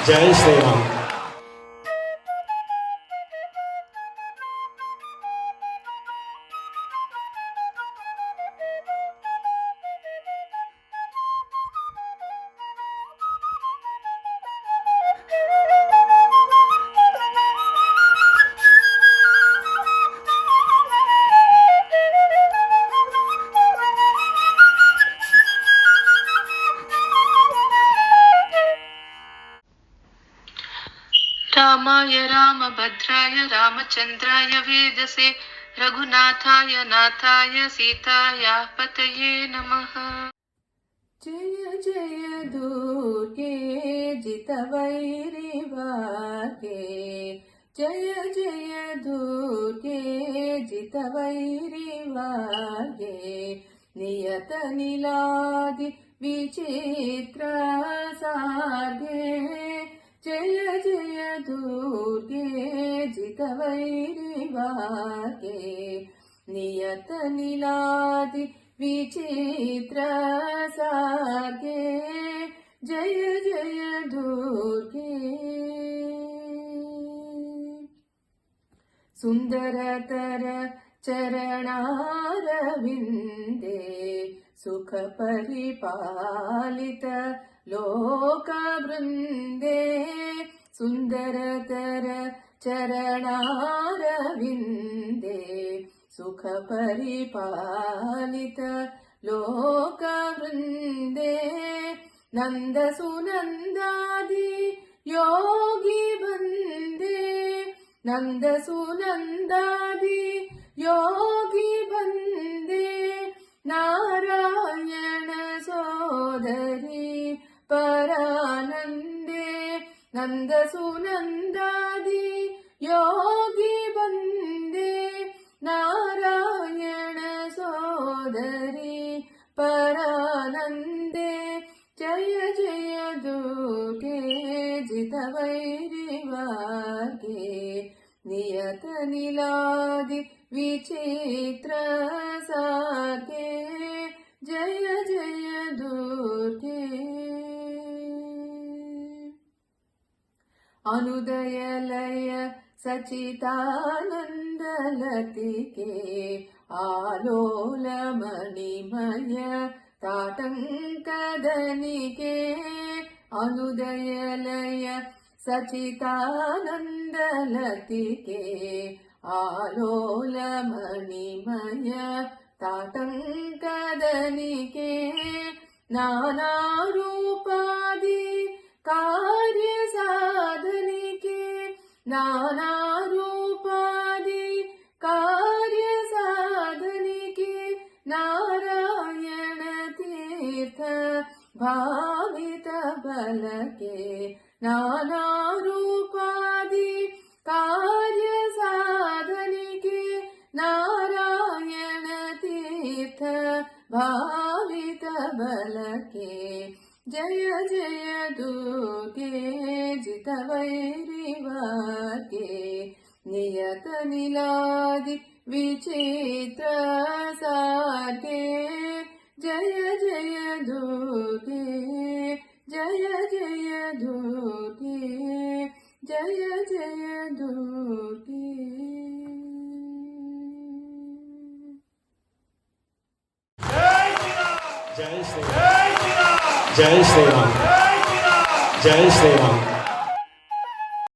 जय श्री राम। रामाय रामभद्राय रामचन्द्राय वेदसे रघुनाथाय नाथाय सीतायाः पतये नमः। जय जय दुर्गे जितवैरिवागे, जय जय दुर्गे जितवैरिवागे, नियत निलादि विचित्र सागे, जय जय दुर्गे जितवैरिवागे, नियत निलादि विचित्र सागे, जय जय दुर्गे। सुंदरतर चरणारविंदे सुख परिपालित लोकवृंदे, सुंदरतर चरणारविंदे सुख परिपालित लोकवृंदे, नंद सुनंदादि योगी बंदे, नंद सुनंदादि योगी बंदे, नारायण सोदरी परानंदे, नंद सुनंदादि योगी बंदे, नारायण सोदरी परानंदे, जय जय दुर्गे जितवैरिवागे, नियत निलादि विचित्र सागे, जय जय दुर्गे। अनुदयलय सचितानंद लतिके आलोल मणिमय ताटंकदनिके, अनुदयलय सचितानंद लतिके आलोल मणिमय ताटंकदनिके, नाना रूपादि कार्य साधनिके, नाना रूपादि कार्य साधनिके, नारायण तीर्थ भावित बलके, नाना रूपादि कार्य साधनिके, नारायण तीर्थ भावित बलके, जय जय दुर्गे जितवैरिवागे, नियत निलादि विचित्र सागे, जय जय दुर्गे, जय जय दुर्गे, जय जय दुर्गे। जय श्री राम। जय श्री राम। जय श्री राम।